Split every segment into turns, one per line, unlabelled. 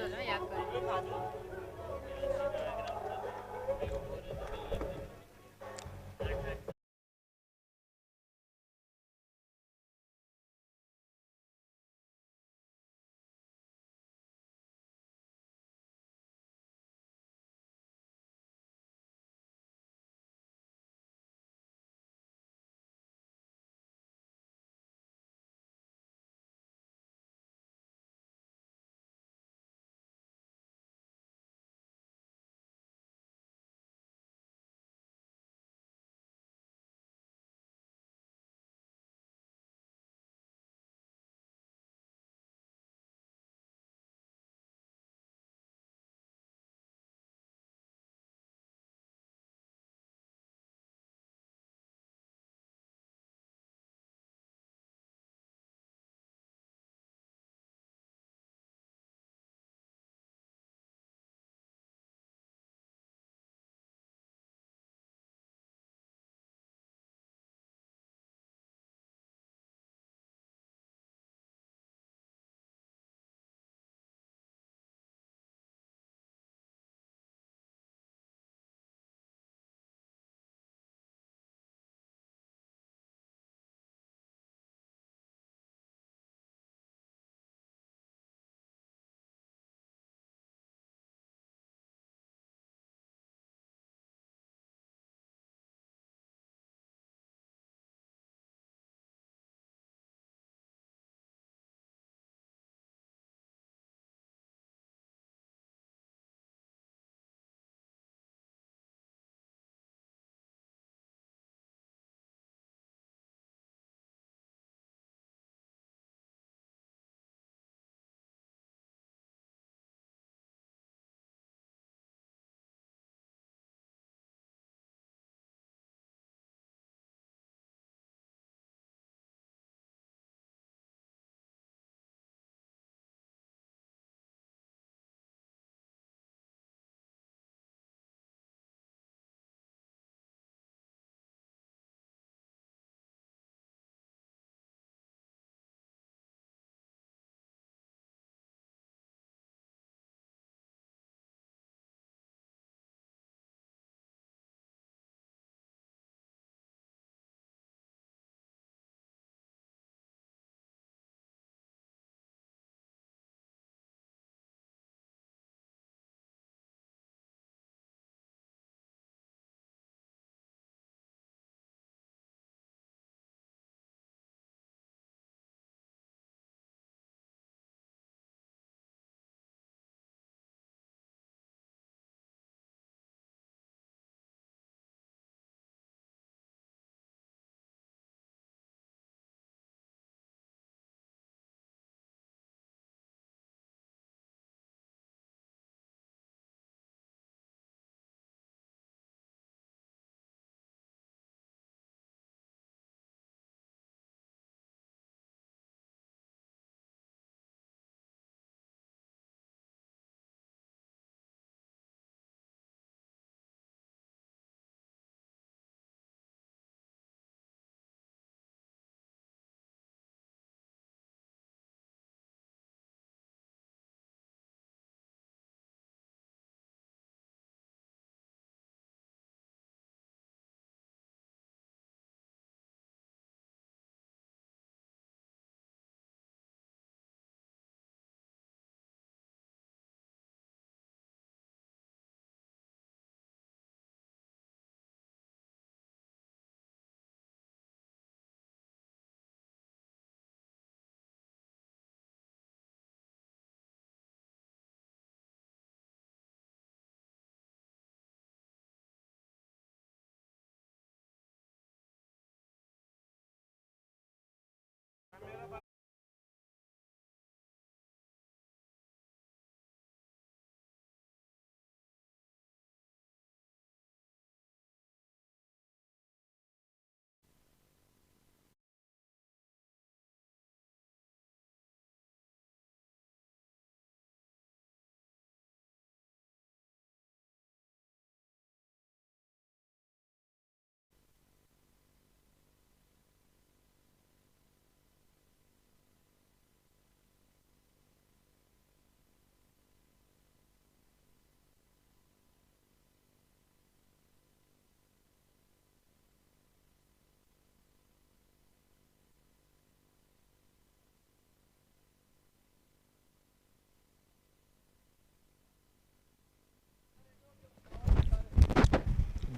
जाना, याद करें।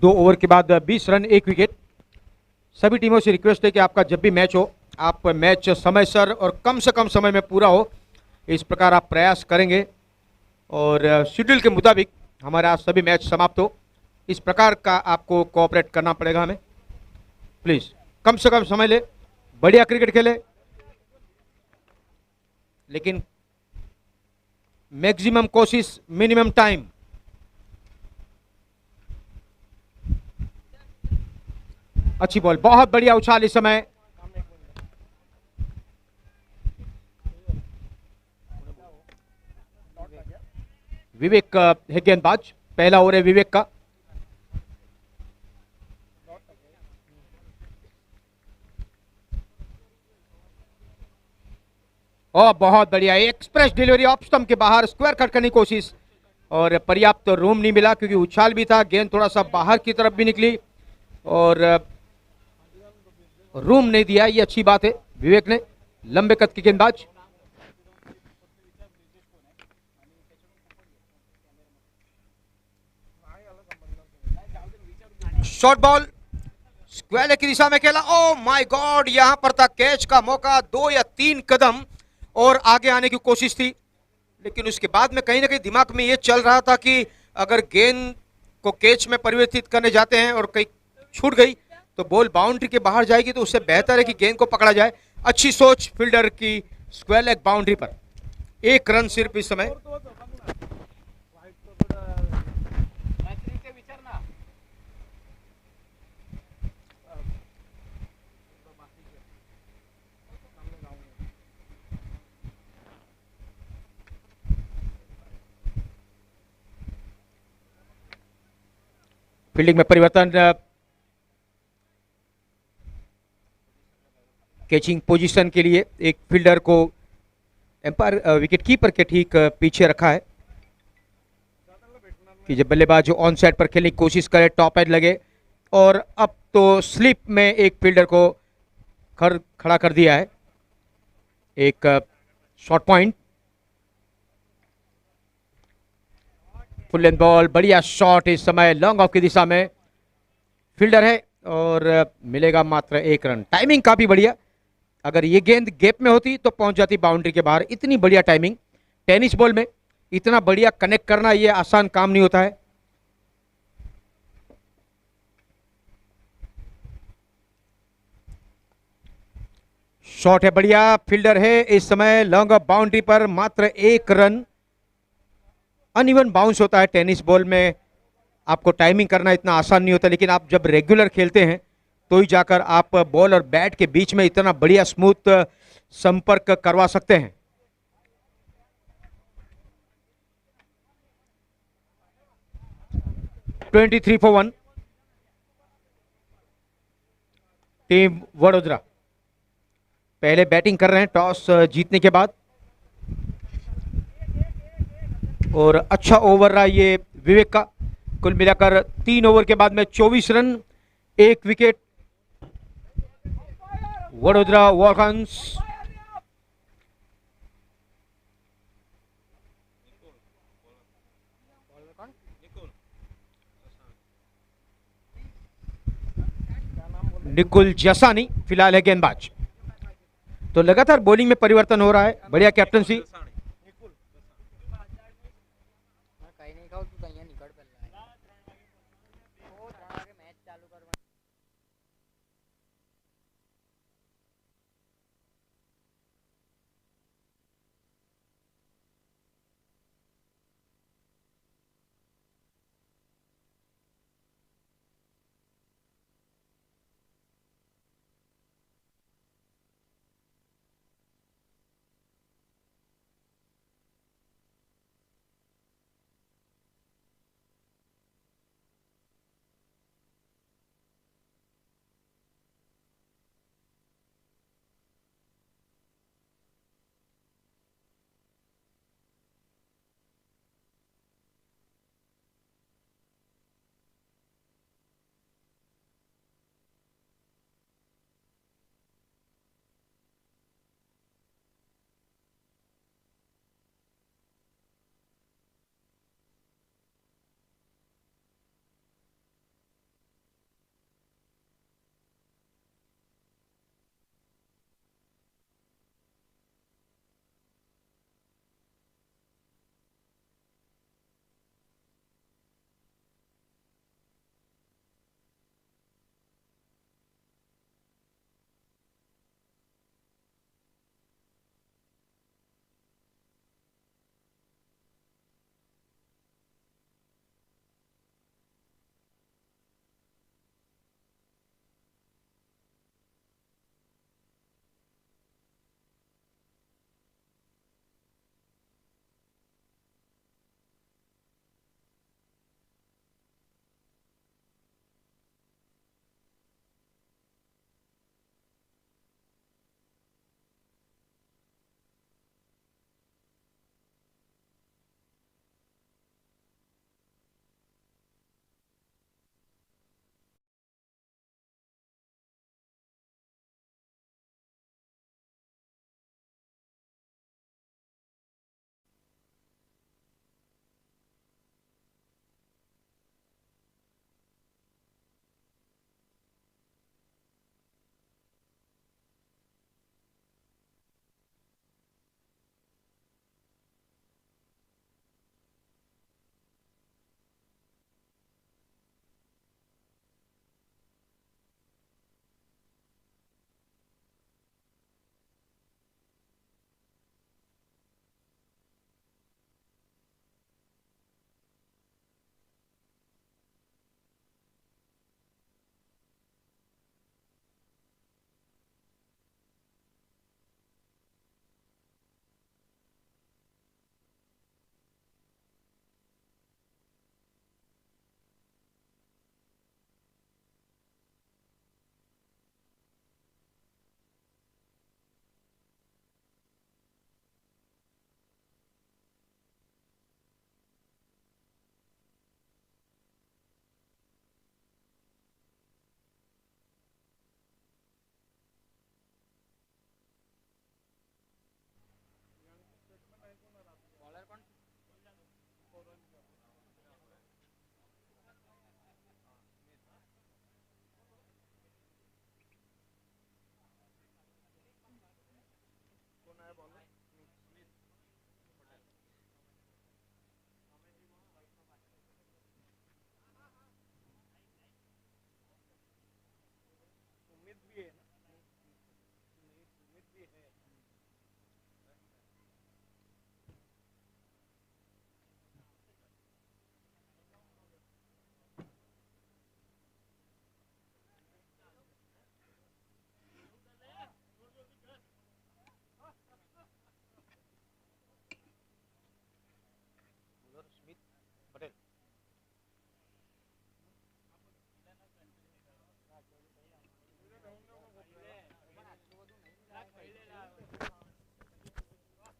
2 ओवर के बाद 20 रन 1 विकेट। सभी टीमों से रिक्वेस्ट है कि आपका जब भी मैच हो, आप मैच समय सर और कम से कम समय में पूरा हो, इस प्रकार आप प्रयास करेंगे और शेड्यूल के मुताबिक हमारे आज सभी मैच समाप्त हो, इस प्रकार का आपको कोऑपरेट करना पड़ेगा हमें। प्लीज कम से कम समय ले, बढ़िया क्रिकेट खेले, लेकिन मैक्सिमम कोशिश, मिनिमम टाइम। अच्छी बॉल, बहुत बढ़िया उछाल इस समय। विवेक है गेंदबाज, पहला ओवर है विवेक का। और बहुत बढ़िया एक्सप्रेस डिलीवरी, ऑफ स्टंप के बाहर स्क्वायर कट करने की कोशिश और पर्याप्त तो रूम नहीं मिला क्योंकि उछाल भी था, गेंद थोड़ा सा बाहर की तरफ भी निकली और रूम नहीं दिया। ये अच्छी बात है विवेक ने, लंबे कद की गेंदबाज। शॉर्ट बॉल स्क्वायर की दिशा में खेला, ओ माय गॉड, यहां पर था कैच का मौका, 2 या 3 कदम और आगे आने की कोशिश थी, लेकिन उसके बाद में कहीं ना कहीं दिमाग में यह चल रहा था कि अगर गेंद को कैच में परिवर्तित करने जाते हैं और कहीं छूट गई तो बॉल बाउंड्री के बाहर जाएगी, तो उससे बेहतर है कि गेंद को पकड़ा जाए। अच्छी सोच फील्डर की, स्क्वायर लेग बाउंड्री पर 1 रन सिर्फ इस समय। फील्डिंग में परिवर्तन, कैचिंग पोजीशन के लिए एक फील्डर को एम्पायर विकेट कीपर के ठीक पीछे रखा है कि जब बल्लेबाज ऑन साइड पर खेलने की कोशिश करे, टॉप एज लगे, और अब तो स्लिप में एक फील्डर को खड़ा कर दिया है। एक short point, full and ball, बढ़िया शॉट इस समय लॉन्ग ऑफ की दिशा में, फील्डर है और मिलेगा मात्र 1 रन। टाइमिंग काफी बढ़िया, अगर ये गेंद गैप में होती तो पहुंच जाती बाउंड्री के बाहर। इतनी बढ़िया टाइमिंग, टेनिस बॉल में इतना बढ़िया कनेक्ट करना ये आसान काम नहीं होता है। शॉट है बढ़िया, फील्डर है इस समय लॉन्ग ऑफ बाउंड्री पर, मात्र 1 रन। अनइवन बाउंस होता है टेनिस बॉल में, आपको टाइमिंग करना इतना आसान नहीं होता, लेकिन आप जब रेगुलर खेलते हैं तो ही जाकर आप बॉल और बैट के बीच में इतना बढ़िया स्मूथ संपर्क करवा सकते हैं। ट्वेंटी 3 for 1 टीम वडोदरा पहले बैटिंग कर रहे हैं टॉस जीतने के बाद, और अच्छा ओवर रहा ये विवेक का। कुल मिलाकर 3 ओवर के बाद में 24 रन 1 विकेट। वडोदरा वॉल्कन्स निकुल जसानी फिलहाल है गेंदबाज। तो लगातार बॉलिंग में परिवर्तन हो रहा है, बढ़िया कैप्टनसी।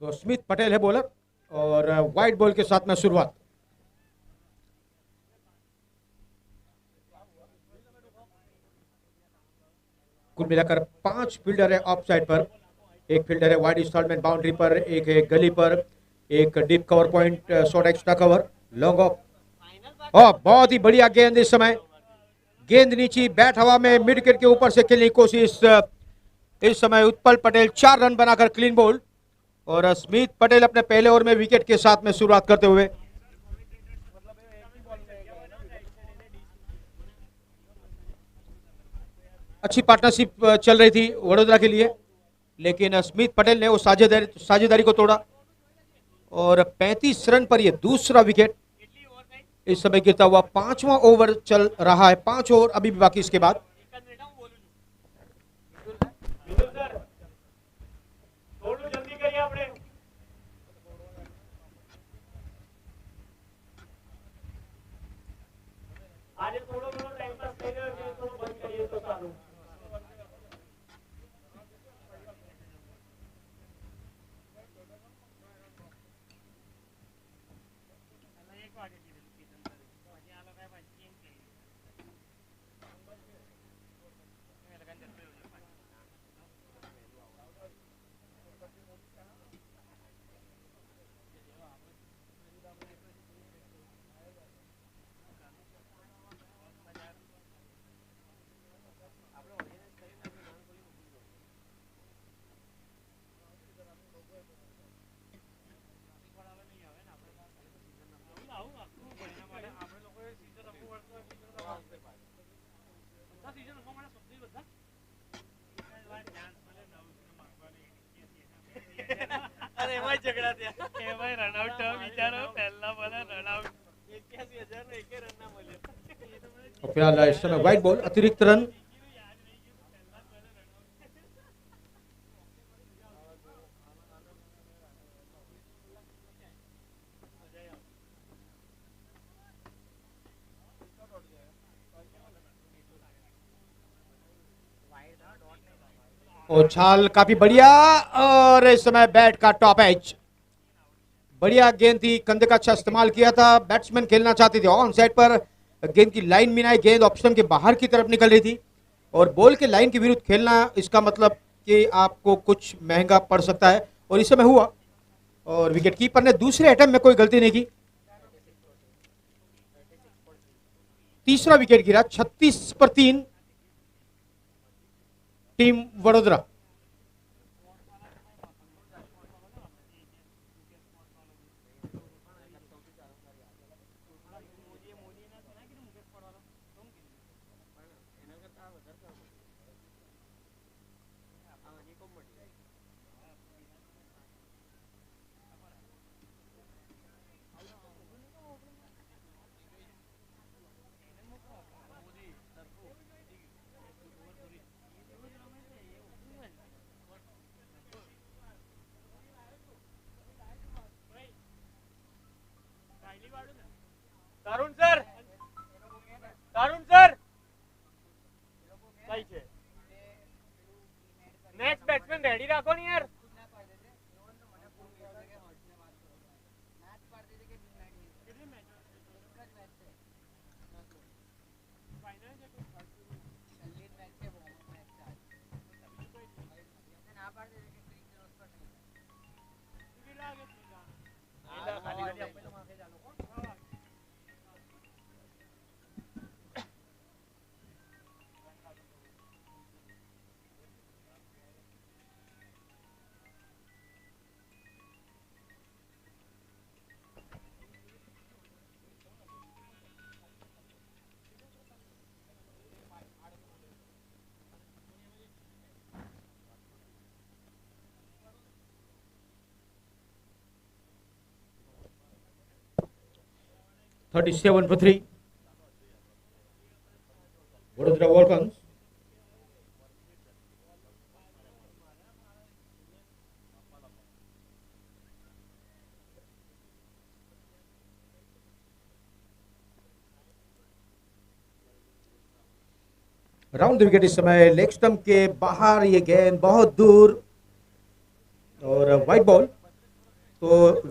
तो स्मिथ पटेल है बॉलर और वाइड बॉल के साथ में शुरुआत। कुल मिलाकर 5 फील्डर है ऑफ साइड पर, एक फील्डर है वाइड इंस्टॉलमेंट बाउंड्री पर, एक है गली पर, एक deep cover point short extra cover long off. बहुत ही बढ़िया गेंद इस समय, गेंद नीचे बैट हवा में मिड विकेट के ऊपर से खेलने की कोशिश। इस समय उत्पल पटेल 4 रन बनाकर क्लीन बोल्ड और स्मिथ पटेल अपने पहले ओवर में विकेट के साथ में शुरुआत करते हुए। अच्छी पार्टनरशिप चल रही थी वडोदरा के लिए, लेकिन स्मिथ पटेल ने वो साझेदारी को तोड़ा और 35 रन पर यह दूसरा विकेट इस समय गिरता हुआ। 5वां ओवर चल रहा है, 5 ओवर अभी भी बाकी इसके बाद। फिलहाल इस समय वाइड बॉल, अतिरिक्त रन। और छाल काफी बढ़िया और इस समय बैट का टॉप एज, बढ़िया गेंद थी, कंधे का अच्छा इस्तेमाल किया था। बैट्समैन खेलना चाहते थे ऑन साइड पर, गेंद की लाइन मिनाई, गेंद ऑप्शन के बाहर की तरफ निकल रही थी और बॉल के लाइन के विरुद्ध खेलना, इसका मतलब कि आपको कुछ महंगा पड़ सकता है और इस समय हुआ। और विकेट कीपर ने दूसरे अटेम्प्ट में कोई गलती नहीं की, तीसरा विकेट गिरा। 36 पर 3 टीम वडोदरा।
તારુણ સર, તારુણ સર, સહી છે. નેક્સ્ટ બેટ્સમેન રેડી રાખો ને યાર.
$37 for 3 Vadodara Vulcans. Round the wicket इस समय लेग स्टंप के बाहर, ये गेंद बहुत दूर और वाइड बॉल। तो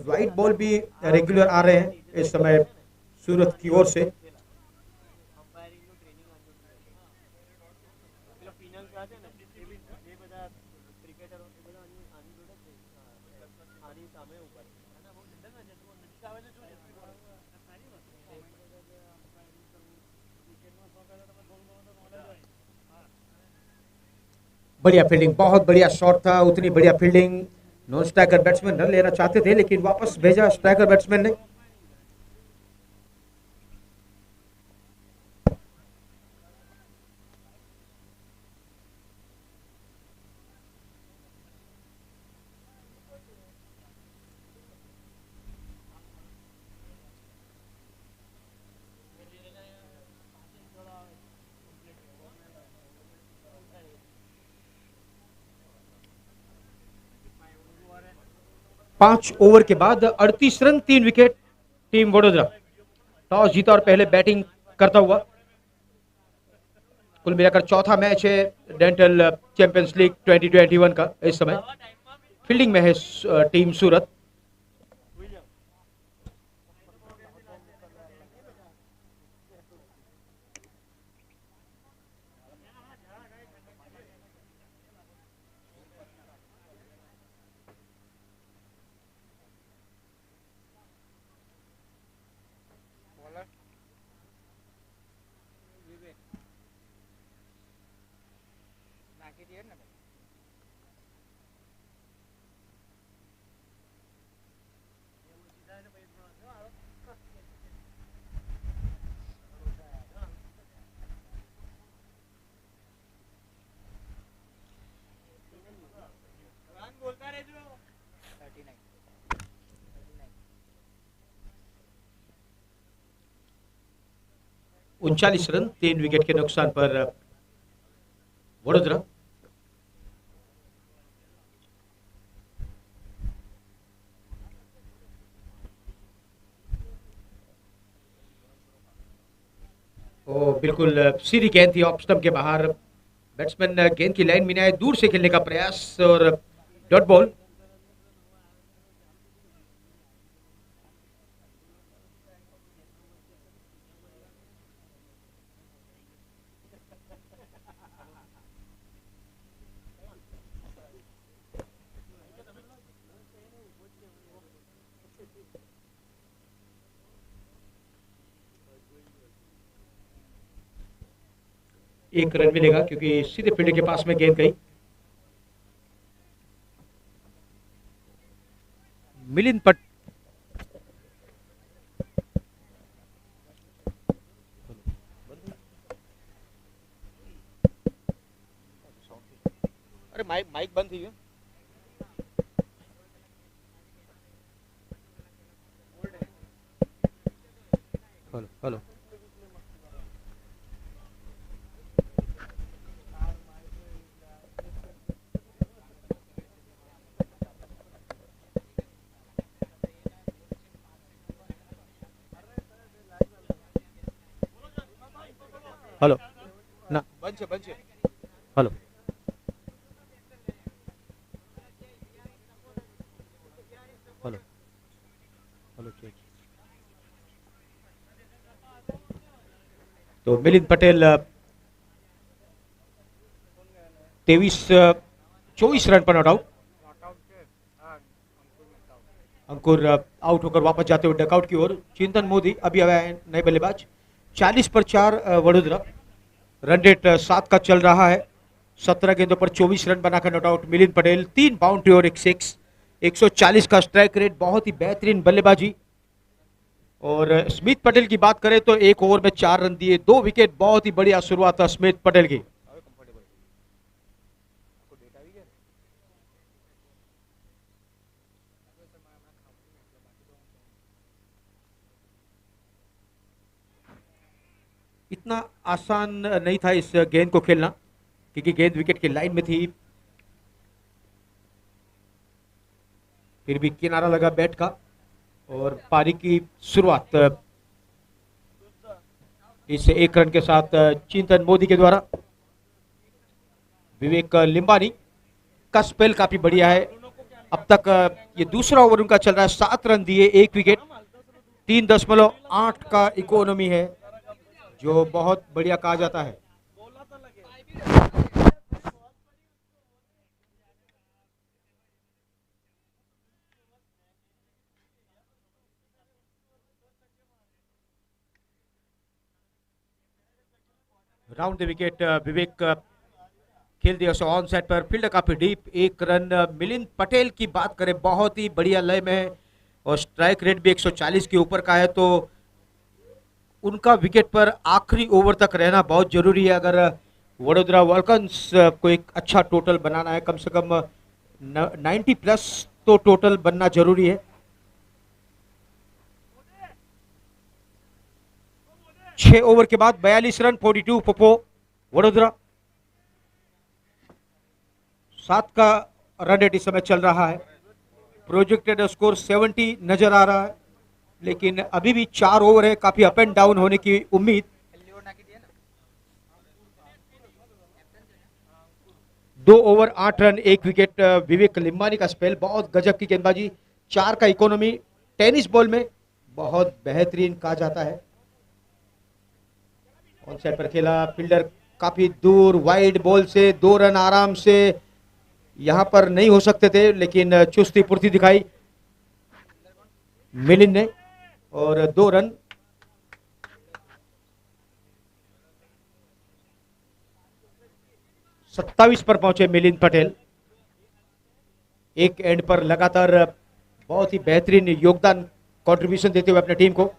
वाइट बॉल भी रेगुलर आ रहे हैं इस समय सूरत की ओर से। बढ़िया फील्डिंग, बहुत बढ़िया शॉट था, उतनी बढ़िया fielding. Non striker batsman run लेना चाहते थे लेकिन वापस भेजा स्ट्राइकर बैट्समैन ने। पांच ओवर के बाद 38 run 3 wicket team Vadodara. Toss जीता और पहले बैटिंग करता हुआ। कुल मिलाकर चौथा मैच है डेंटल चैंपियंस लीग 2021 का। इस समय फील्डिंग में है टीम सूरत। उनचालीस रन 3 विकेट के नुकसान पर वडोदरा। बिल्कुल सीधी गेंद थी ऑफ स्टंप के बाहर। बैट्समैन गेंद की लाइन में आए, दूर से खेलने का प्रयास और डॉट बॉल। एक रन मिलेगा क्योंकि सीधे फील्ड के पास में गेंद गई। मिलिंद पट अरे माइक बंद थी। हेलो हेलो हेलो ना बंचे हेलो हेलो हेलो ठीक। तो मिलिंद पटेल 24 रन पर नॉट आउट। अंकुर आउट होकर वापस जाते हुए डकआउट की ओर। चिंतन मोदी अभी आया है नए बल्लेबाज। 40 पर 4 वडोदरा। रन रेट 7 का चल रहा है। 17 गेंदों पर 24 रन बनाकर not out Milind Patel. 3 boundary और 1 सिक्स। 140 का स्ट्राइक रेट, बहुत ही बेहतरीन बल्लेबाजी। और स्मिथ पटेल की बात करें तो 1 ओवर में 4 रन दिए, 2 विकेट। बहुत ही बढ़िया शुरुआत था स्मिथ पटेल की। इतना आसान नहीं था इस गेंद को खेलना क्योंकि गेंद विकेट की लाइन में थी। फिर भी किनारा लगा बैट का और पारी की शुरुआत इस 1 रन के साथ चिंतन मोदी के द्वारा। विवेक लिंबानी का स्पेल काफी बढ़िया है। अब तक ये दूसरा ओवर उनका चल रहा है, 7 रन दिए, 1 विकेट, 3.8 का इकोनॉमी है, जो बहुत बढ़िया कहा जाता है। राउंड द विकेट, विवेक खेल दिया उसे ऑन साइड पर, फील्डर काफी डीप, 1 रन। मिलिंद पटेल की बात करें, बहुत ही बढ़िया लय में है और स्ट्राइक रेट भी 140 के ऊपर का है, तो उनका विकेट पर आखिरी ओवर तक रहना बहुत जरूरी है। अगर वडोदरा वॉल्कन्स को एक अच्छा टोटल बनाना है, कम से कम 90 प्लस तो टोटल बनना जरूरी है। 6 ओवर के बाद 42 रन, 42 पोपो वडोदरा। 7 का रन रेट इस समय चल रहा है, प्रोजेक्टेड स्कोर 70 नजर आ रहा है, लेकिन अभी भी 4 ओवर है, काफी अप एंड डाउन होने की उम्मीद। 2 ओवर 8 रन 1 विकेट, विवेक लिम्बानी का स्पेल, बहुत गजब की गेंदबाजी, 4 का इकोनॉमी, टेनिस बॉल में बहुत बेहतरीन कहा जाता है। ऑन साइड पर खेला, फील्डर काफी दूर, वाइड बॉल से 2 रन आराम से यहां पर नहीं हो सकते थे, लेकिन चुस्ती फुर्ती दिखाई मिलिंद ने और 2 रन। सत्ताईस पर पहुंचे मिलिंद पटेल, एक एंड पर लगातार बहुत ही बेहतरीन योगदान, कंट्रीब्यूशन देते हुए अपने टीम को।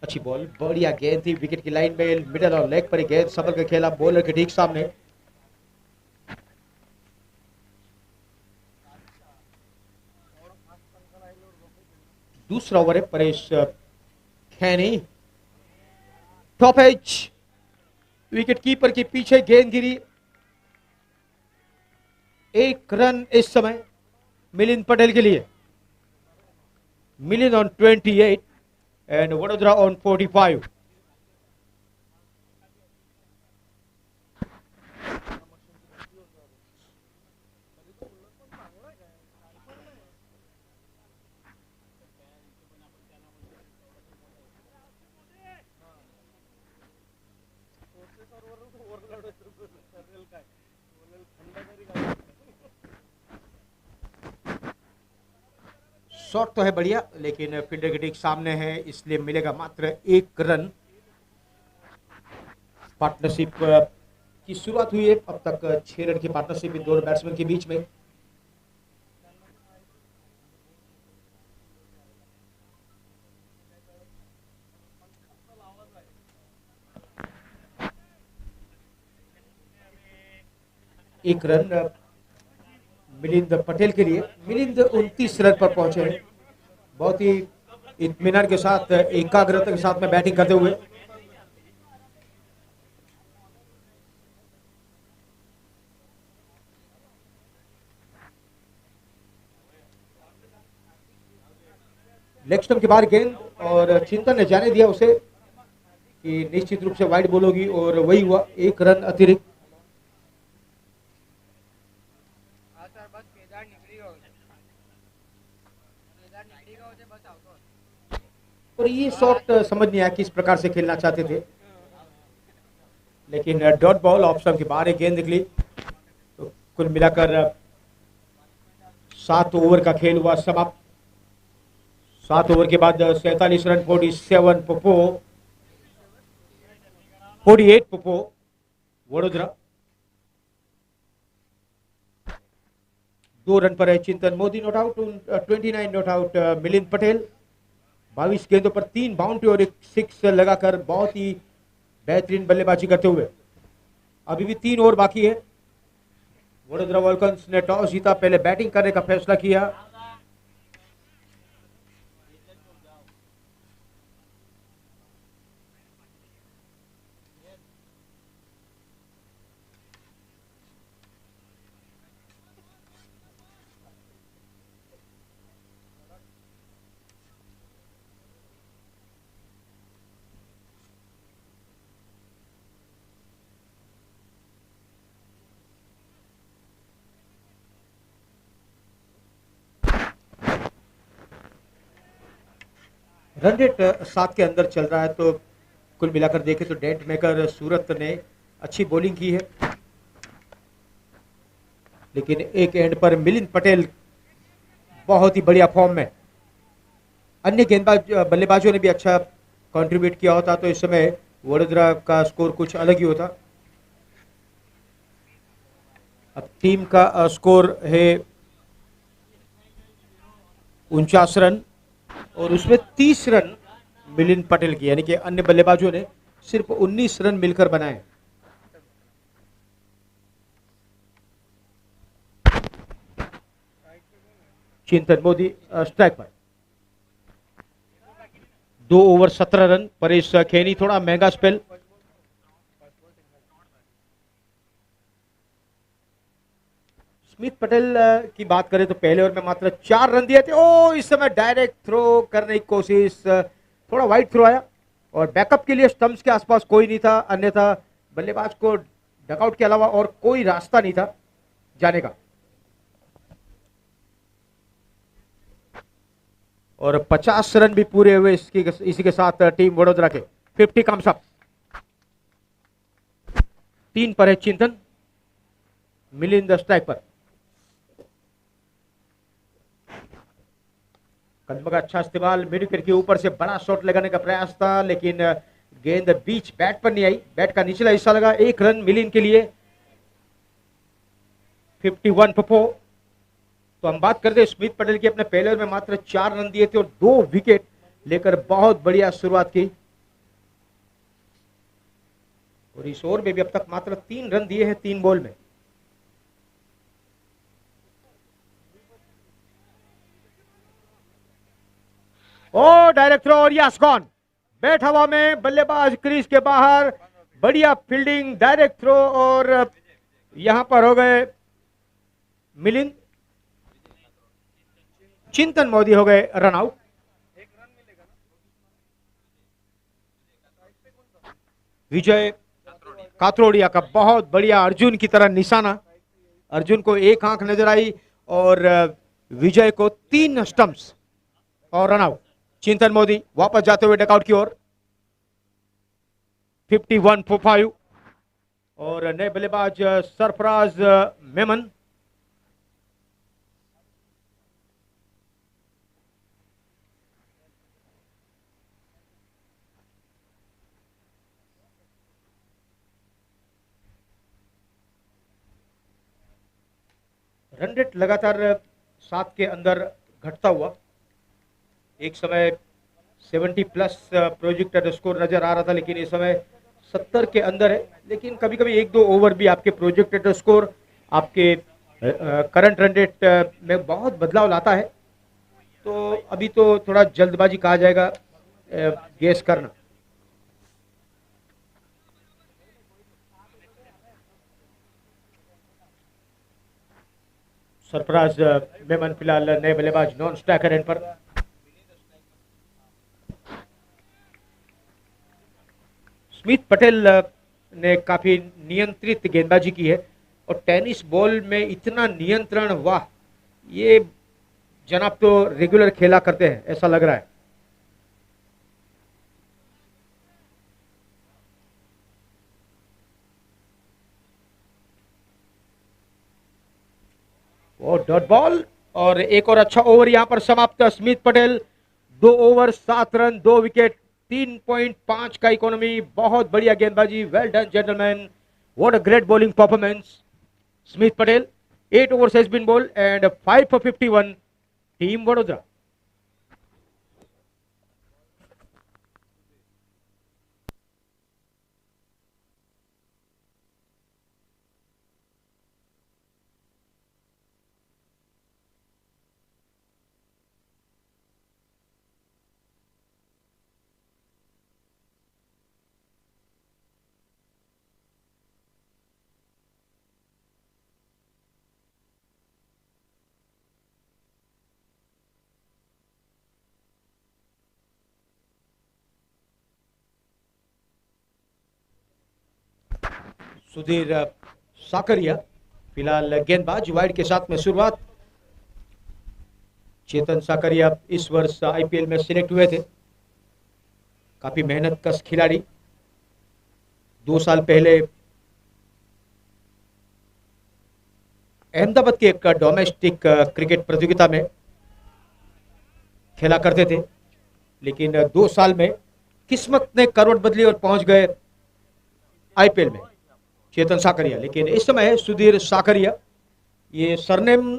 अच्छी बॉल, बढ़िया गेंद थी, विकेट की लाइन में, मिडल और लेग पर गेंद संभल के खेला, बॉलर के ठीक सामने। दूसरा ओवर है, परेश खैनी, टॉप एज, विकेट कीपर के पीछे गेंद गिरी, 1 रन इस समय मिलिंद पटेल के लिए। Milind on 28 and Vadodara on 45। Shot तो है बढ़िया, लेकिन फील्डर के ठीक सामने है, इसलिए मिलेगा मात्र 1 रन। पार्टनरशिप की शुरुआत हुई है, अब तक 6 रन की पार्टनरशिप इन दोनों बैट्समैन के बीच में। एक रन मिलिंद पटेल के लिए। मिलिंद 29 रन पर पहुंचे हैं, बहुत ही इत्मीनान के साथ, एकाग्रता के साथ में बैटिंग करते हुए। लेग स्टंप के बाहर गेंद और चिंतन ने जाने दिया उसे कि निश्चित रूप से वाइड बॉल होगी, और वही हुआ, 1 रन अतिरिक्त। और ये शॉट समझ नहीं आया किस प्रकार से खेलना चाहते थे, लेकिन डॉट बॉल ऑप्शन के बाहर एक गेंद निकली। तो कुल मिलाकर 7 ओवर का खेल हुआ समाप्त। 7 ओवर के बाद 47 run, 47 Poopó, 48 Poopó Vadodara. 2 run पर है चिंतन Modi not out, 29 not out Milind Patel. 22 गेंदों पर 3 बाउंड्री और 1 सिक्स लगाकर बहुत ही बेहतरीन बल्लेबाजी करते हुए। अभी भी 3 ओवर बाकी है। वडोदरा वॉल्कन्स ने टॉस जीता, पहले बैटिंग करने का फैसला किया। रन रेट 7 के अंदर चल रहा है, तो कुल मिलाकर देखें तो डेंट मेकर सूरत ने अच्छी बॉलिंग की है, लेकिन एक एंड पर मिलिंद पटेल बहुत ही बढ़िया फॉर्म में। अन्य गेंदबाज बल्लेबाजों ने भी अच्छा कंट्रीब्यूट किया होता तो इस समय वडोदरा का स्कोर कुछ अलग ही होता। अब टीम का स्कोर है 49 रन और उसमें 30 रन मिलिंद पटेल की, यानी कि अन्य बल्लेबाजों ने सिर्फ 19 रन मिलकर बनाए। चिंतन मोदी स्ट्राइक पर, 2 ओवर 17 रन। परेश खेनी थोड़ा महंगा स्पेल। स्मिथ पटेल की बात करें तो पहले ओवर में मात्र 4 रन दिए थे। ओ इस समय डायरेक्ट थ्रो करने की कोशिश, थोड़ा वाइड थ्रो आया और बैकअप के लिए स्टंप्स के आसपास कोई नहीं था, अन्यथा बल्लेबाज को डकआउट के अलावा और कोई रास्ता नहीं था जाने का। और 50 रन भी पूरे हुए इसी के साथ टीम वडोदरा के 50 कम्स अप। 3 पर है चिंतन, मिलिंद स्ट्राइक पर। कदम का अच्छा इस्तेमाल, मिड विकेट के ऊपर से बड़ा शॉट लगाने का प्रयास था, लेकिन गेंद बीच बैट पर नहीं आई, बैट का निचला हिस्सा लगा। 1 रन मिलिंद के लिए, 51 for 4। तो हम बात करते हैं स्मिथ पटेल की, अपने पहले ओवर में मात्र 4 रन दिए थे और 2 विकेट लेकर बहुत बढ़िया शुरुआत की। और इस ओवर में भी अब तक मात्र 3 रन दिए हैं 3 बॉल में। ओ डायरेक्ट थ्रो और यस गॉन, बैट हवा में, बल्लेबाज क्रीज के बाहर। बढ़िया फील्डिंग, डायरेक्ट थ्रो और यहां पर हो गए मिलिंद। चिंतन मोदी हो गए रन आउट। विजय काथरोडिया का बहुत बढ़िया अर्जुन की तरह निशाना, अर्जुन को एक आंख नजर आई और विजय को 3 स्टंप्स और रन आउट। चिंतन मोदी वापस जाते हुए डकआउट की ओर, 51 for 5। और नए बल्लेबाज सरफराज मेमन। रन रेट लगातार 7 के अंदर घटता हुआ, एक समय 70 प्लस प्रोजेक्टेड स्कोर नजर आ रहा था, लेकिन इस समय 70 के अंदर है। लेकिन कभी कभी 1-2 ओवर भी आपके प्रोजेक्टेड स्कोर आपके करंट रन रेट में बहुत बदलाव लाता है। तो अभी तो थोड़ा जल्दबाजी कहा जाएगा गेस करना। सरफराज मेमन फिलहाल नए बल्लेबाज नॉन स्ट्राइकर एंड पर। स्मिथ पटेल ने काफी नियंत्रित गेंदबाजी की है और टेनिस बॉल में इतना नियंत्रण, वाह, ये जनाब तो रेगुलर खेला करते हैं ऐसा लग रहा है। वो डॉट बॉल और एक और अच्छा ओवर यहां पर समाप्त। Smith Patel 2 over 7 run 2 wicket 3.5 का इकोनॉमी। बहुत बढ़िया गेंदबाजी, well done gentleman, what a great bowling performance. Smith Patel 8 overs has been bowled and 5 for 51, team Vadodara. Sudhir Sakariya फिलहाल गेंदबाज, वाइड के साथ में शुरुआत। चेतन साकरिया इस वर्ष आईपीएल में सिलेक्ट हुए थे काफी मेहनत कश खिलाड़ी, 2 साल पहले अहमदाबाद की एक डोमेस्टिक क्रिकेट प्रतियोगिता में खेला करते थे, लेकिन 2 साल में किस्मत ने करवट बदली और पहुंच गए आईपीएल में, चेतन साकरिया। लेकिन इस समय है सुधीर साकरिया। ये सरनेम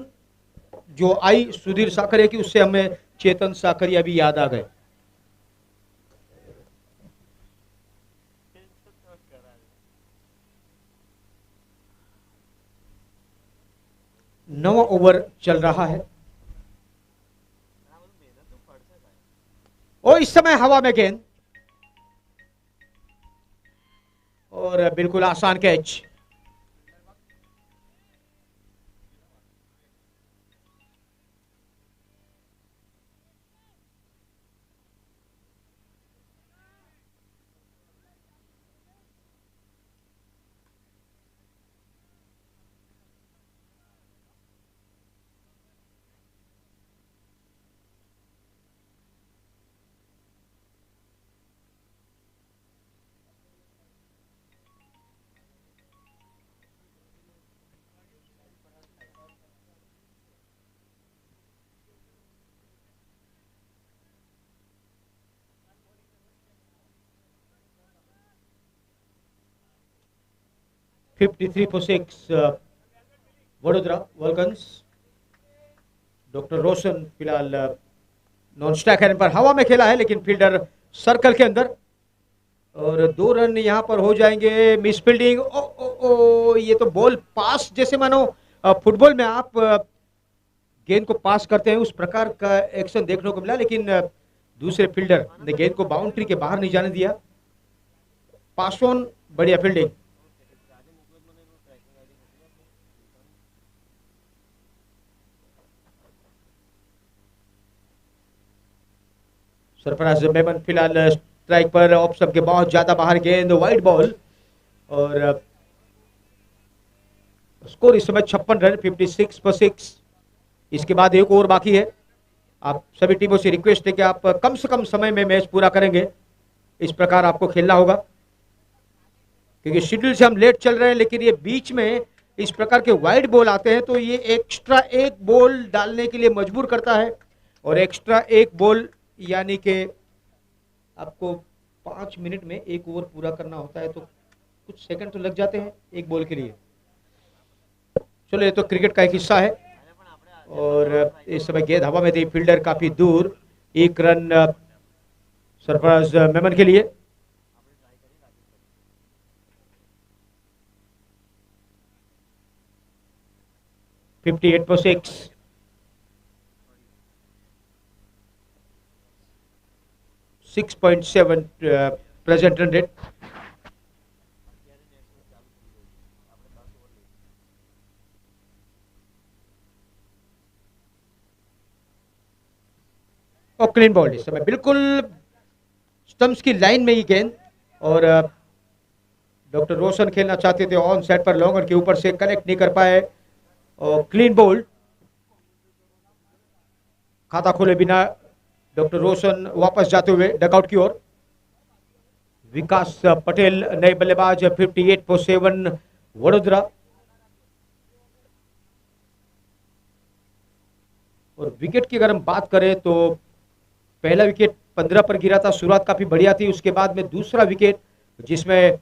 जो आई सुधीर साकरिया की, उससे हमें चेतन साकरिया भी याद आ गए। नवा ओवर चल रहा है और इस समय हवा में गेंद और बिल्कुल आसान कैच। Fifty 3 for 6 Vadodara Vulcans. Doctor Roshan फिलहाल नॉन स्ट्राइक हैंड पर हवा में खेला है, लेकिन फील्डर सर्कल के अंदर और 2 रन यहां पर हो जाएंगे। मिस फील्डिंग, ओ ओ ओ, ये तो बॉल पास, जैसे मानो फुटबॉल में आप गेंद को पास करते हैं उस प्रकार का एक्शन देखने को मिला, लेकिन दूसरे फील्डर ने गेंद को बाउंड्री के बाहर नहीं जाने दिया। पास ऑन, बढ़िया फील्डिंग। सरफराज मेमन फिलहाल स्ट्राइक पर, ऑप्शन के बहुत ज्यादा बाहर गेंद, वाइड बॉल और स्कोर इस समय 56 रन, 56 for 6। इसके बाद एक ओवर बाकी है। आप सभी टीमों से रिक्वेस्ट है कि आप कम से कम समय में मैच पूरा करेंगे, इस प्रकार आपको खेलना होगा, क्योंकि शेड्यूल से हम लेट चल रहे हैं। लेकिन ये बीच में इस प्रकार के वाइड बॉल आते हैं तो ये एक्स्ट्रा एक बॉल डालने के लिए मजबूर करता है, और एक्स्ट्रा एक बॉल यानी कि आपको 5 मिनट में एक ओवर पूरा करना होता है, तो कुछ सेकंड तो लग जाते हैं एक बॉल के लिए। चलो, ये तो क्रिकेट का एक हिस्सा है। और इस समय गेंद हवा में थी, फील्डर काफी दूर, 1 रन सरफराज मेमन के लिए। Fifty 58 for 6। 6.7 present run rate. और क्लीन बॉल इस समय बिल्कुल स्टंप्स की लाइन में ही गेंद, और डॉक्टर रोशन खेलना चाहते थे ऑन साइड पर, लॉन्गर के ऊपर से कनेक्ट नहीं कर पाए, और क्लीन बॉल। खाता खोले बिना डॉक्टर रोशन वापस जाते हुए डकआउट की ओर। विकास पटेल नए बल्लेबाज, 58 for 7 वडोदरा। और विकेट की अगर हम बात करें तो पहला विकेट 15 पर गिरा था, शुरुआत काफी बढ़िया थी। उसके बाद में दूसरा विकेट जिसमें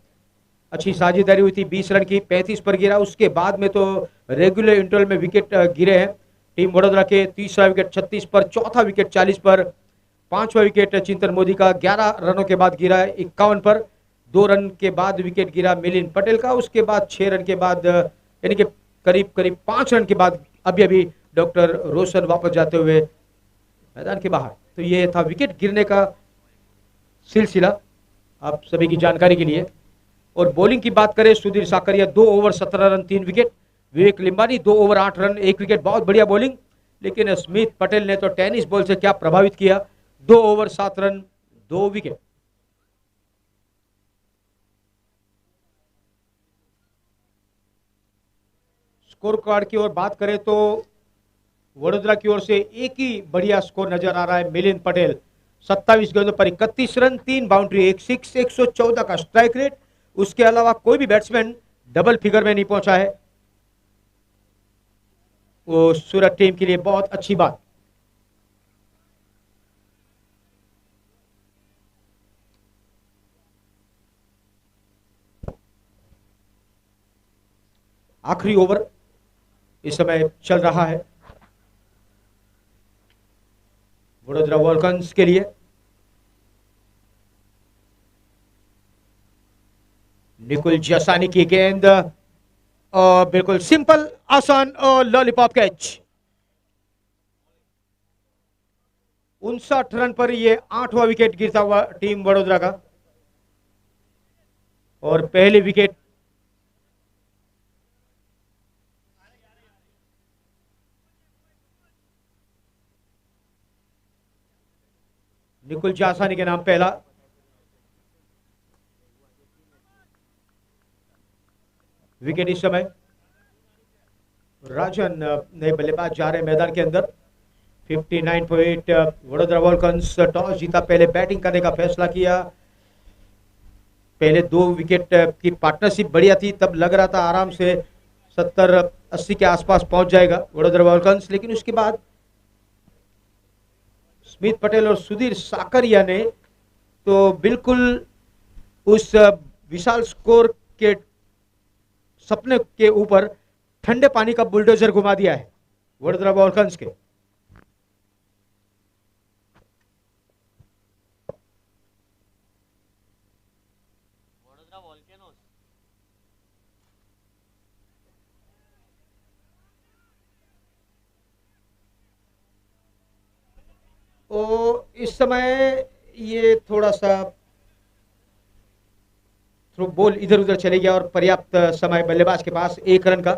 अच्छी साझेदारी हुई थी 20 रन की, 35 पर गिरा। उसके बाद में तो रेगुलर इंटरवल में विकेट गिरे हैं टीम वडोदरा के। तीसरा विकेट 36 पर, चौथा विकेट 40 पर, पांचवा विकेट चिंतन मोदी का 11 रनों के बाद गिरा 51 पर। 2 रन के बाद विकेट गिरा मिलिंद पटेल का। उसके बाद 6 रन के बाद, यानी कि करीब करीब 5 रन के बाद अभी अभी डॉक्टर रोशन वापस जाते हुए मैदान के बाहर। तो ये था विकेट गिरने का सिलसिला, आप सभी की जानकारी के लिए। और बॉलिंग की बात करें, Sudhir Sakariya 2 over 17 run 3 wicket. Vivek Limbani 2 over 8 run 1 wicket, बहुत बढ़िया बॉलिंग। लेकिन स्मिथ पटेल ने तो टेनिस बॉल से क्या प्रभावित किया, 2 over 7 run 2 wicket. Score card की ओर बात करें तो वडोदरा की ओर से एक ही बढ़िया स्कोर नजर आ रहा है, मिलिंद पटेल 27 गेंदों पर 31 रन, 3 बाउंड्री, 1 सिक्स, 114 का स्ट्राइक रेट। उसके अलावा कोई भी बैट्समैन डबल फिगर में नहीं पहुंचा है। वो सूरत टीम के लिए बहुत अच्छी बात। आखिरी ओवर इस समय चल रहा है वडोदरा वॉल्कन्स के लिए। निकुल जसानी की गेंद और बिल्कुल सिंपल, आसान और लॉलीपॉप कैच। 59 रन पर यह 8वां विकेट गिरता हुआ टीम वडोदरा का, और पहले विकेट निकुल जासानी के नाम पहला। विकेट इस समय राजन नए बल्लेबाज जा रहे हैं मैदान के अंदर। 59.8 वडोदरा वॉल्कन्स टॉस जीता, पहले बैटिंग करने का फैसला किया। पहले 2 विकेट की पार्टनरशिप बढ़िया थी, तब लग रहा था आराम से 70-80 के आसपास पहुंच जाएगा वडोदरा वॉल्कन्स, लेकिन उसके बाद स्मिथ पटेल और सुधीर साकरिया ने तो बिल्कुल उस विशाल स्कोर के सपने के ऊपर ठंडे पानी का बुलडोजर घुमा दिया है वडोदरा वॉल्कन्स के।
वडोदरा वॉल्केनोस।
तो इस समय ये थोड़ा सा थ्रो बॉल इधर उधर चले गया और पर्याप्त समय बल्लेबाज के पास 1 रन का।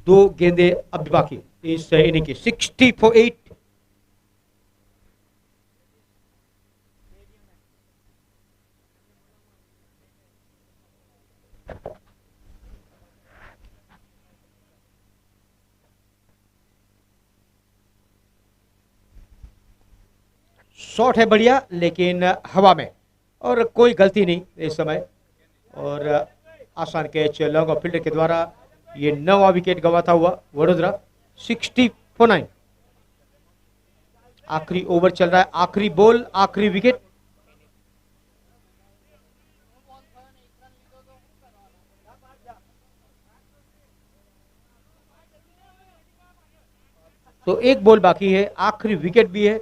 दो गेंदे अब भी बाकी इस इनिंग की। 60-8 शॉट है बढ़िया, लेकिन हवा में, और कोई गलती नहीं इस समय, और आसान कैच लॉन्ग ऑफ फील्डर के द्वारा। ये 9वां विकेट गंवाता हुआ वडोदरा। 60-9 आखिरी ओवर चल रहा है, आखिरी बॉल, आखिरी विकेट। तो 1 बॉल बाकी है, आखिरी विकेट भी है।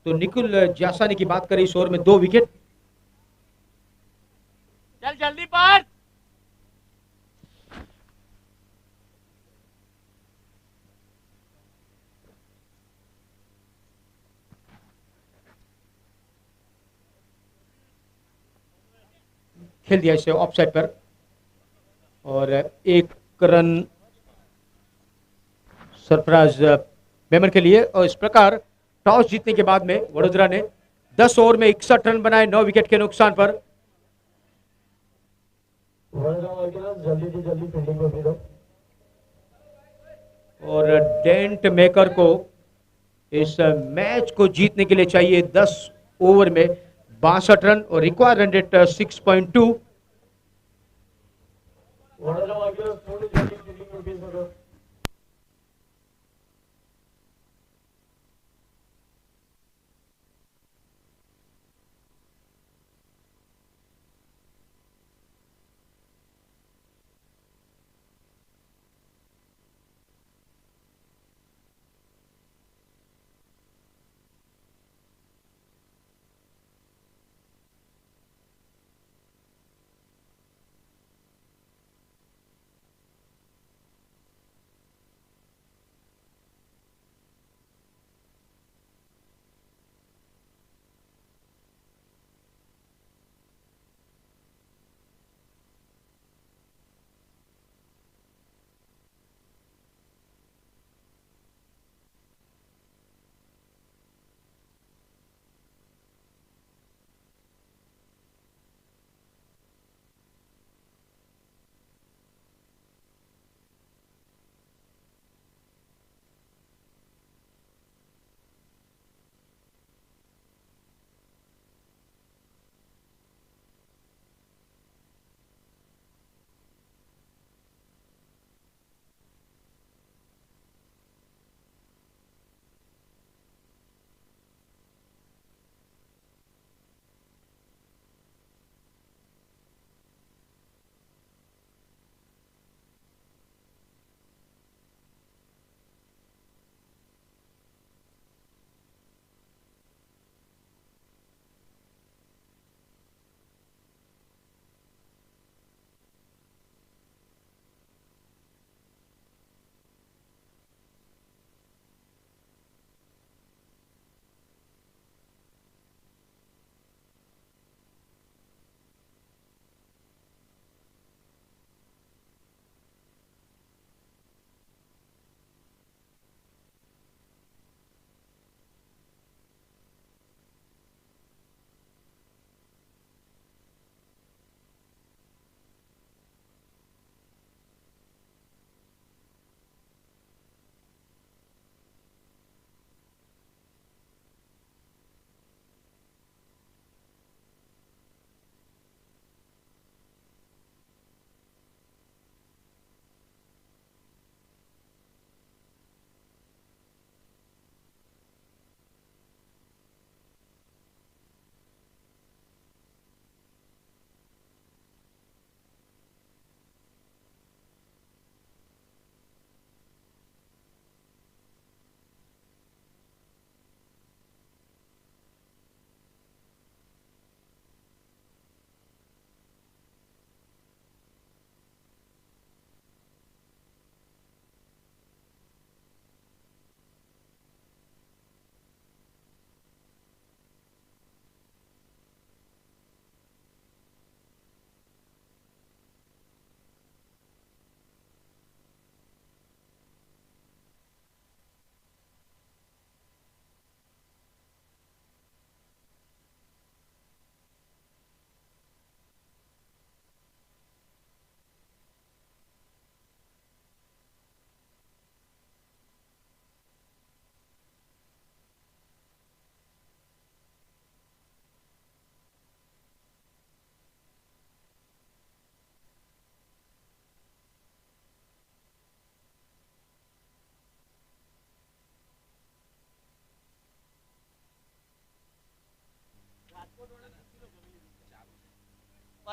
तो निकुल जासानी की बात करें, इस ओवर में 2 विकेट।
चल जल्दी पर।
खेल दिया इसे ऑफ साइड पर, और 1 रन सरफराज मेमन के लिए। और इस प्रकार टॉस जीतने के बाद में वडोदरा ने 10 ओवर में 61 रन बनाए 9 विकेट के नुकसान पर।
जल्दी से जल्दी फील्डिंग को दो।
और डेंट मेकर को इस मैच को जीतने के लिए चाहिए 10 ओवर में 62 रन, और require run rate 6.2।
Vadodara warriors थोड़ी जल्दी फील्डिंग को दो।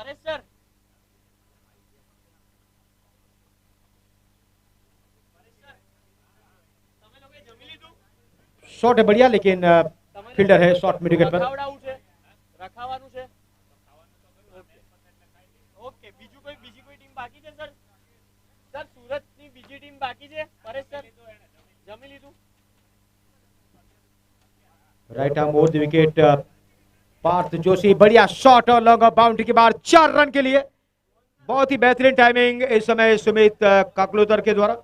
परेश सर તમે લોકોએ જમી લીધું
शॉट है बढ़िया, लेकिन
તમે
फील्डर है शॉट मिड विकेट पर।
રખાવડાવું છે રખાવાનું છે ઓકે ઓકે બીજી કોઈ ટીમ બાકી છે સર સર સુરતની બીજી ટીમ બાકી છે પરેશ સર જમી લીધું
right arm over the wicket, Parth Joshi बढ़िया शॉट और लॉन्ग ऑफ बाउंड्री के बाद 4 रन के लिए। बहुत ही बेहतरीन टाइमिंग इस समय सुमित काकलोदर के द्वारा,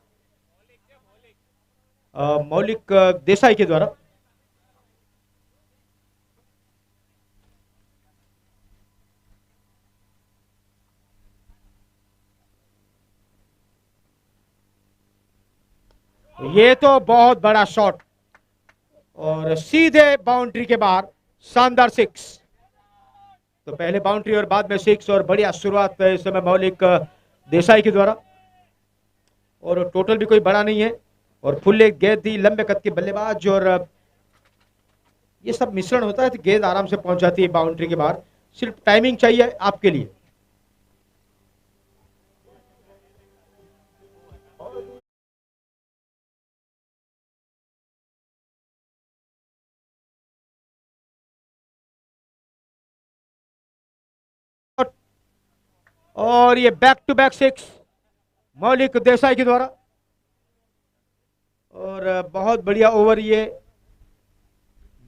मौलिक देसाई के द्वारा। ये तो बहुत बड़ा शॉट और सीधे बाउंड्री के बाहर, शानदार 6। तो पहले बाउंड्री और बाद में 6 और बढ़िया शुरुआत इस समय मौलिक देसाई के द्वारा। और टोटल भी कोई बड़ा नहीं है और फुल लेग गेंद दी, लंबे कद के बल्लेबाज, और ये सब मिश्रण होता है तो गेंद आराम से पहुंच जाती है बाउंड्री के बाहर। सिर्फ टाइमिंग चाहिए आपके लिए। और ये बैक टू बैक 6 मौलिक देसाई के द्वारा। और बहुत बढ़िया ओवर ये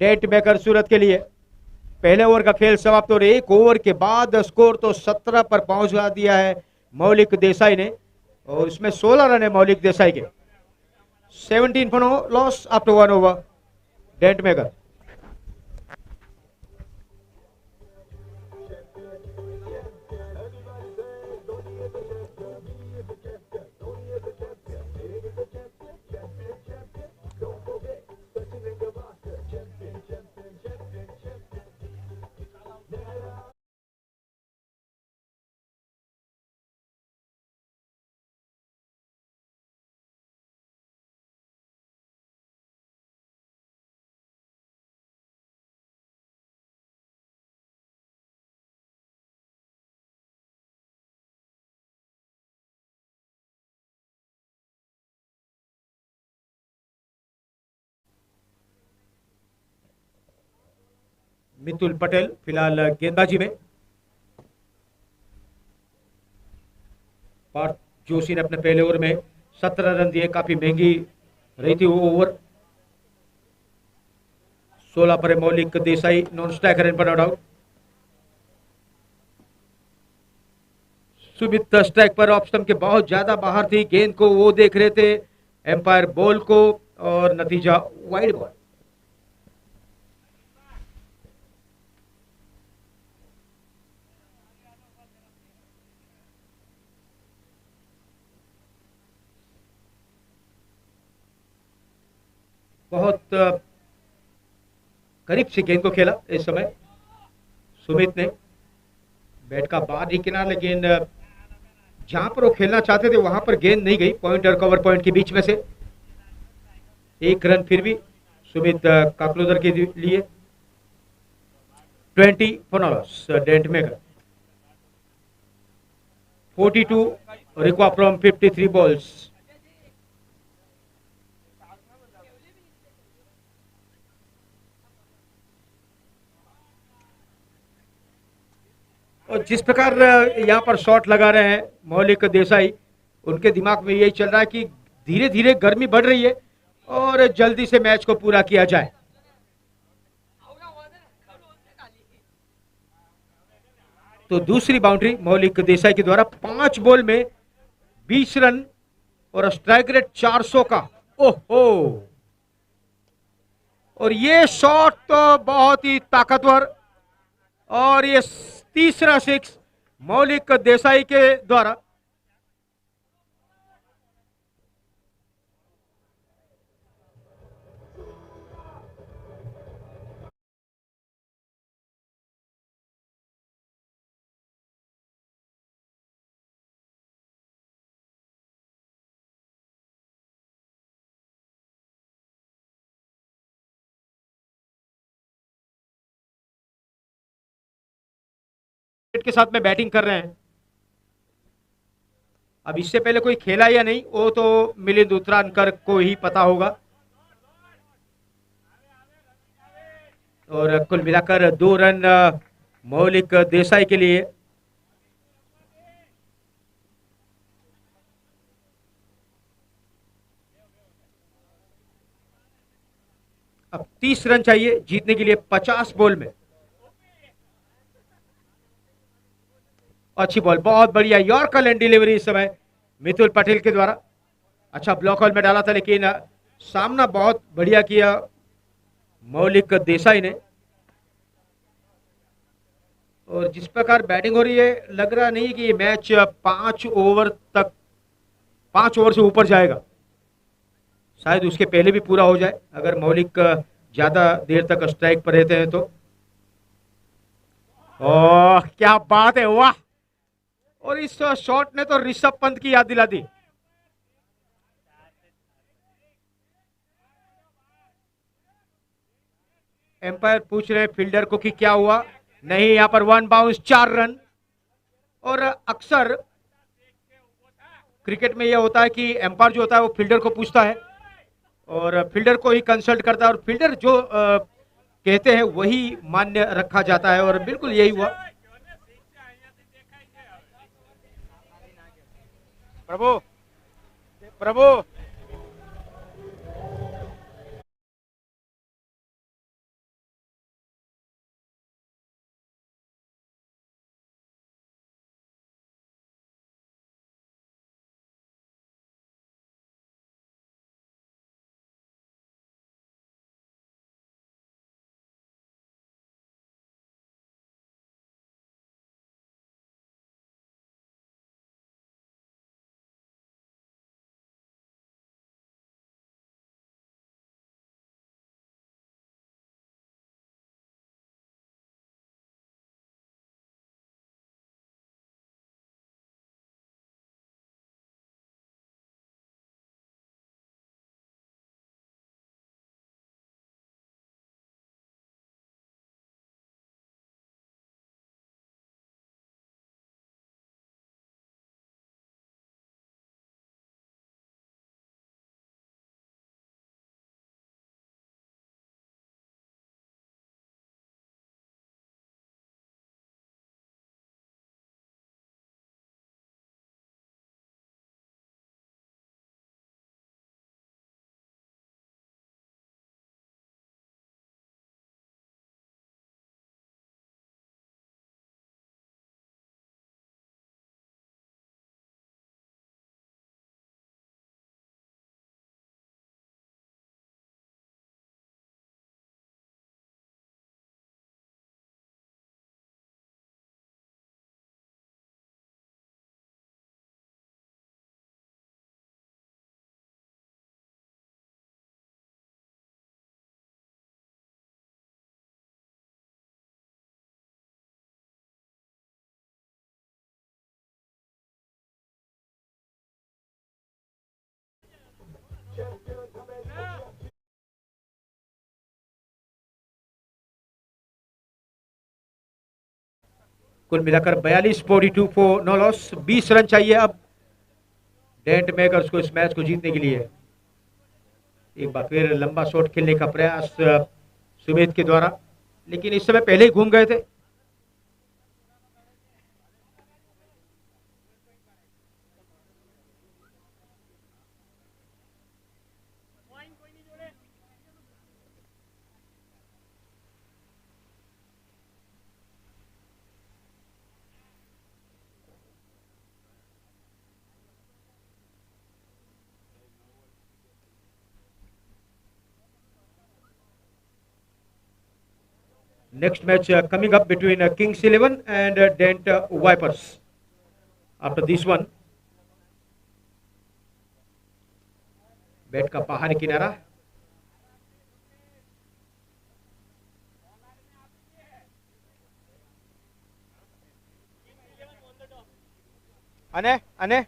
डेट मेकर सूरत के लिए। पहले ओवर का खेल समाप्त और एक ओवर के बाद स्कोर तो 17 पर पहुंचा दिया है मौलिक देसाई ने, और इसमें 16 रन है मौलिक देसाई के। 17 for लॉस आफ्टर 1 ओवर डेट मेकर। मितुल पटेल फिलहाल गेंदबाजी में। पार्थ जोशी ने अपने पहले ओवर में 17 रन दिए, काफी महंगी रही थी वो ओवर। 16 पर मौलिक देसाई नॉन स्ट्राइकर रन पर नॉट आउट। सुमित स्ट्राइक पर ऑफ स्टंप के बहुत ज्यादा बाहर थी, गेंद को वो देख रहे थे, एम्पायर बॉल को, और नतीजा वाइड बॉल। बहुत करीब से गेंद को खेला इस समय सुमित ने, बैट का बाहर ही किनारा, लेकिन जहां पर वो खेलना चाहते थे वहां पर गेंद नहीं गई, पॉइंट और कवर पॉइंट के बीच में से। 1 रन फिर भी सुमित काकलोदर के लिए। 20 for loss Dent Maker. 42 required from 53 balls. और जिस प्रकार यहाँ पर शॉट लगा रहे हैं मौलिक देसाई, उनके दिमाग में यही चल रहा है कि धीरे धीरे गर्मी बढ़ रही है और जल्दी से मैच को पूरा किया जाए। तो दूसरी बाउंड्री मौलिक देसाई के द्वारा। 5 बॉल में 20 रन और स्ट्राइक रेट 400 का। ओहो, और ये शॉट तो बहुत ही ताकतवर, और ये तीसरा 6 मौलिक देसाई के द्वारा। के साथ में बैटिंग कर रहे हैं। अब इससे पहले कोई खेला या नहीं वो तो मिलिंद उत्तरानकर को ही पता होगा। और कुल मिलाकर 2 रन मौलिक देसाई के लिए। अब 30 रन चाहिए जीतने के लिए 50 बॉल में। अच्छी बॉल, बहुत बढ़िया यॉर्कर एंड डिलीवरी इस समय मितुल पटेल के द्वारा। अच्छा ब्लॉक हॉल में डाला था लेकिन सामना बहुत बढ़िया किया मौलिक देसाई ने। और जिस प्रकार बैटिंग हो रही है लग रहा नहीं कि ये मैच 5 ओवर तक 5 ओवर से ऊपर जाएगा। शायद उसके पहले भी पूरा हो जाए अगर मौलिक ज्यादा देर तक स्ट्राइक पर रहते हैं तो। ओह क्या बात है, वाह। और इस शॉट ने तो ऋषभ पंत की याद दिला दी। एम्पायर पूछ रहे हैं फील्डर को कि क्या हुआ। नहीं, यहां पर 1 बाउंस 4 रन। और अक्सर क्रिकेट में यह होता है कि एम्पायर जो होता है वो फील्डर को पूछता है और फील्डर को ही कंसल्ट करता है और फील्डर जो कहते हैं वही मान्य रखा जाता है। और बिल्कुल यही हुआ।
प्रभु प्रभु
कुल मिलाकर 42-42 फॉर नो लॉस। 20 रन चाहिए अब डेंट मेकर्स को इस मैच को जीतने के लिए। एक बार फिर लंबा शॉट खेलने का प्रयास सुमेध के द्वारा, लेकिन इस समय पहले ही घूम गए थे। Next match coming up between Kings 11 and Dent Vipers. After this one, bat का बाहर किनारा।
अने अने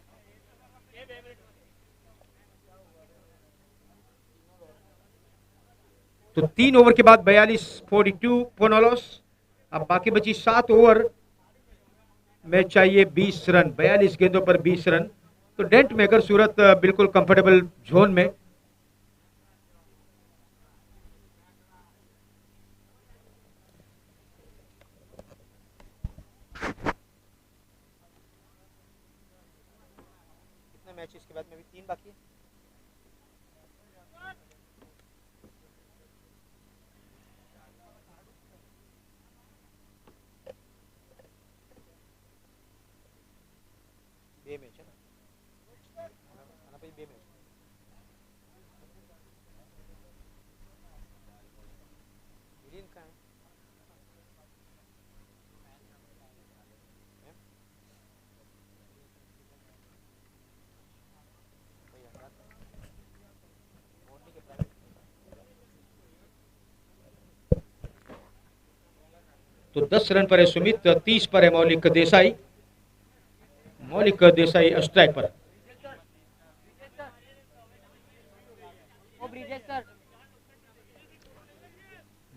तो 3 ओवर के बाद 42-42 फॉर नो लॉस। अब बाकी बची 7 ओवर में चाहिए 20 रन, 42 गेंदों पर 20 रन। तो डेंट मेकर सूरत बिल्कुल कंफर्टेबल जोन में। कितने मैच इसके बाद में भी 3 बाकी है। बे मैच है ना, आना भाई बे मैच। ग्रीन का है भाई, हटा दो। मोरनी के प्राइवेट। तो 10 रन पर है सुमित, 30 पर है मौलिक देसाई। मौलिक देसाई स्ट्राइक पर।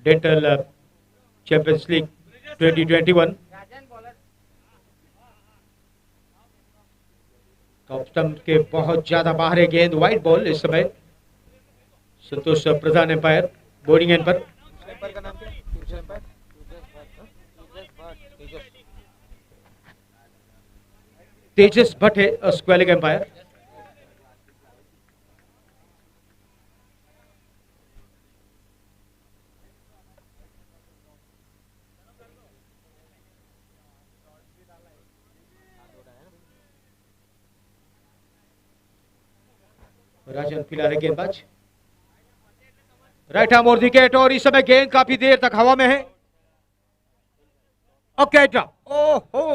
Dental champions league 2021 top stump के बहुत ज्यादा बाहर है गेंद, वाइड बॉल इस समय। संतोष प्रधान एम्पायर, बोर्डिंग एंड पर। एम्पायर का नाम क्या है? एम्पायर तेजस भट्ट है स्क्वेलिंग एम्पायर। राजन फिलहाल है गेंदबाज, राइट आर्म और विकेट, और इस समय गेंद काफी देर तक हवा में है। ओके ड्रॉप, ओहो,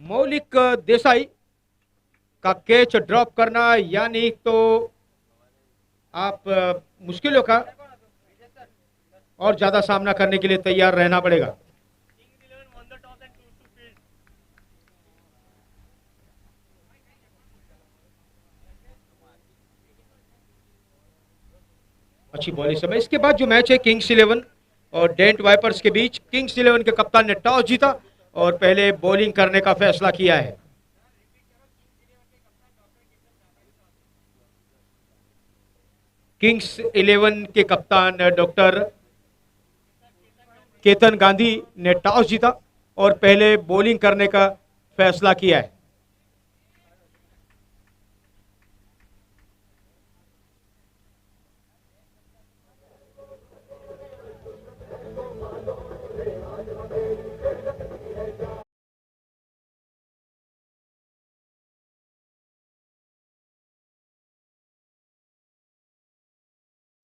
मौलिक देसाई का कैच ड्रॉप करना, यानी तो आप मुश्किलों का और ज्यादा सामना करने के लिए तैयार रहना पड़ेगा। अच्छी बॉल इस समय। इसके बाद जो मैच है किंग्स 11 और डेंट वाइपर्स के बीच, किंग्स 11 के कप्तान ने टॉस जीता और पहले बॉलिंग करने का फैसला किया है। किंग्स 11 के कप्तान डॉक्टर केतन गांधी ने टॉस जीता और पहले बॉलिंग करने का फैसला किया है।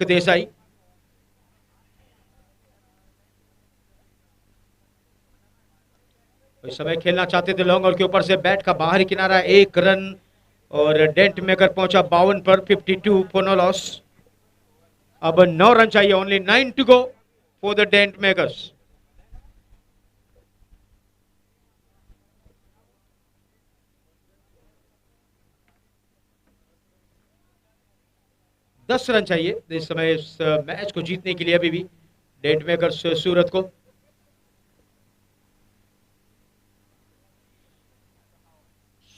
देसाई, इस समय खेलना चाहते थे लॉन्ग और के ऊपर से बैट का बाहरी किनारा, 1 रन, और डेंट मेकर पहुंचा 52 पर, 52 फॉर नो लॉस। अब 9 रन चाहिए, only 9 to go for the Dent Makers. दस रन चाहिए इस समय इस मैच को जीतने के लिए अभी भी डेंट मेकर्स सूरत को।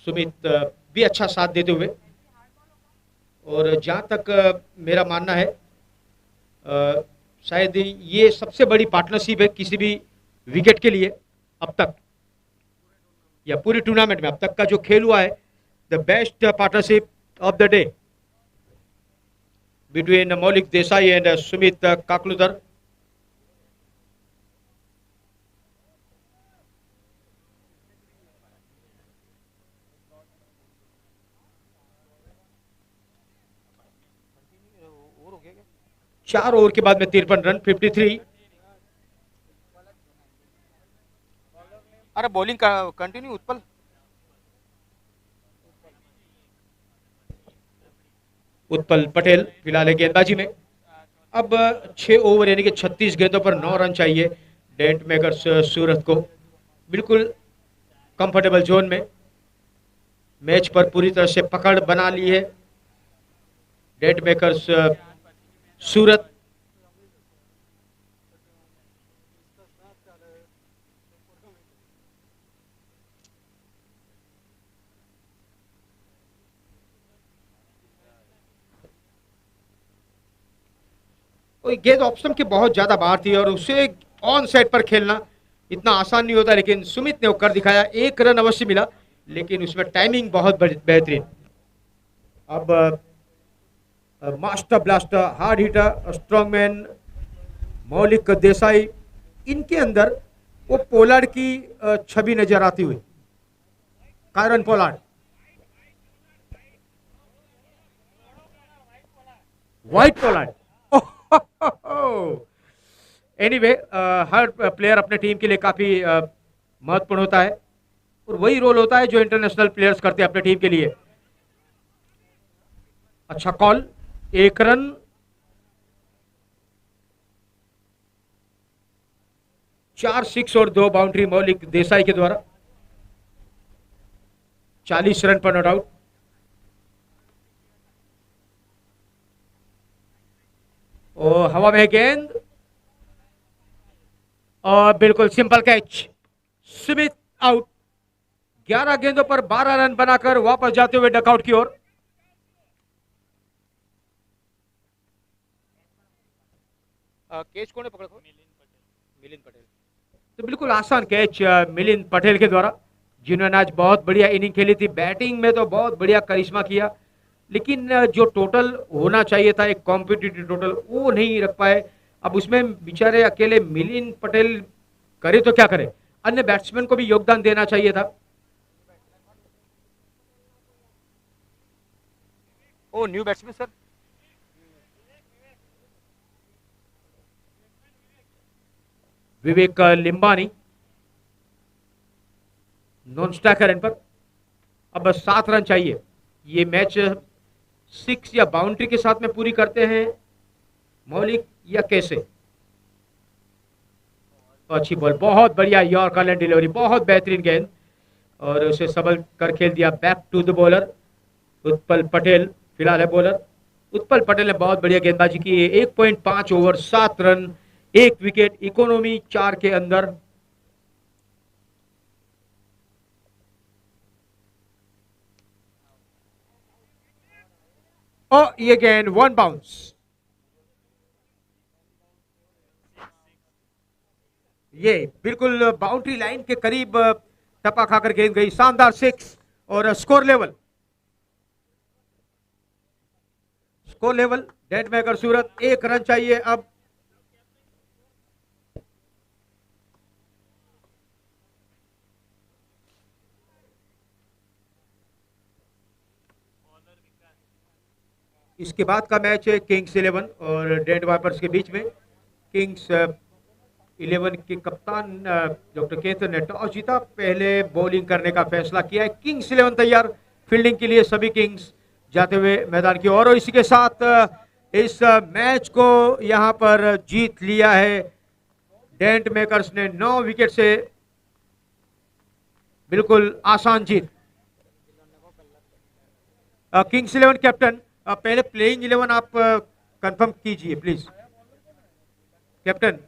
सुमित भी अच्छा साथ देते हुए, और जहां तक मेरा मानना है शायद ये सबसे बड़ी पार्टनरशिप है किसी भी विकेट के लिए अब तक, या पूरी टूर्नामेंट में अब तक का जो खेल हुआ है, the best partnership of the day between मौलिक देसाई एंड सुमित काकलुदर। चार ओवर के बाद में 53 रन, 53। अरे बॉलिंग का कंटिन्यू उत्पल। उत्पल पटेल फिलहाल है गेंदबाजी में। अब 6 ओवर यानी कि 36 गेंदों पर 9 रन चाहिए डेंट मेकर्स सूरत को, बिल्कुल कंफर्टेबल जोन में। मैच पर पूरी तरह से पकड़ बना ली है डेंट मेकर्स सूरत। तो गेंद ऑप्शन के बहुत ज्यादा बाहर थी और उसे ऑन साइड पर खेलना इतना आसान नहीं होता, लेकिन सुमित ने वो कर दिखाया। एक रन अवश्य मिला, लेकिन उसमें टाइमिंग बहुत बेहतरीन। अब master blaster, hard hitter, strongman मौलिक देसाई, इनके अंदर वो पोलार्ड की छवि नजर आती हुई। Kieron Pollard, white Pollard. Anyway, हर प्लेयर अपने टीम के लिए काफी महत्वपूर्ण होता है और वही रोल होता है जो इंटरनेशनल प्लेयर्स करते हैं अपने टीम के लिए। अच्छा कॉल, एक रन। चार सिक्स और 2 बाउंड्री मौलिक देसाई के द्वारा, 40 रन पर नॉट आउट। और हवा में गेंद और बिल्कुल सिंपल कैच, स्मिथ आउट। 11 गेंदों पर 12 रन बनाकर वापस जाते हुए डकआउट की ओर। कैच कौन पकड़ा? मिलिंद पटेल। तो बिल्कुल आसान कैच मिलिंद पटेल के द्वारा, जिन्होंने आज बहुत बढ़िया इनिंग खेली थी। बैटिंग में तो बहुत बढ़िया करिश्मा किया, लेकिन जो टोटल होना चाहिए था, एक कॉम्पिटिटिव टोटल, वो नहीं रख पाए। अब उसमें बेचारे अकेले मिलिंद पटेल करे तो क्या करे, अन्य बैट्समैन को भी योगदान देना चाहिए था। Oh new batsman sir, Vivek Limbani non striker end पर। अब बस 7 रन चाहिए। ये मैच 6 या बाउंड्री के साथ में पूरी करते हैं मौलिक, या कैसे? अच्छी बॉल, बहुत बढ़िया यॉर्कर एंड डिलीवरी, बहुत बेहतरीन गेंद, और उसे सबल कर खेल दिया। Back to the bowler Utpal Patel फिलहाल है बॉलर। उत्पल पटेल ने बहुत बढ़िया गेंदबाजी की है। 1.5 ओवर 7 रन 1 विकेट, इकोनॉमी 4 के अंदर। और ये गेंद 1 बाउंस, ये बिल्कुल बाउंड्री लाइन के करीब टपा खाकर गेंद गई। शानदार 6 और स्कोर लेवल डेट मेकर सूरत, 1 रन चाहिए अब। इसके बाद का मैच है किंग्स 11 और डेड वाइपर्स के बीच में। किंग्स 11 के कप्तान डॉक्टर केतन ने टॉस जीता, पहले बॉलिंग करने का फैसला किया है। किंग्स 11 तैयार फील्डिंग के लिए, सभी किंग्स जाते हुए मैदान की ओर। और इसी के साथ इस मैच को यहां पर जीत लिया है डेंट मेकर्स ने 9 विकेट से। बिल्कुल आसान जीत। किंग्स 11 कैप्टन, पहले प्लेइंग 11 आप कंफर्म कीजिए प्लीज कैप्टन।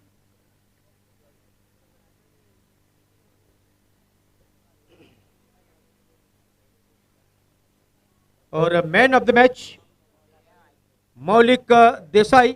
और मैन ऑफ द मैच मौलिक देसाई,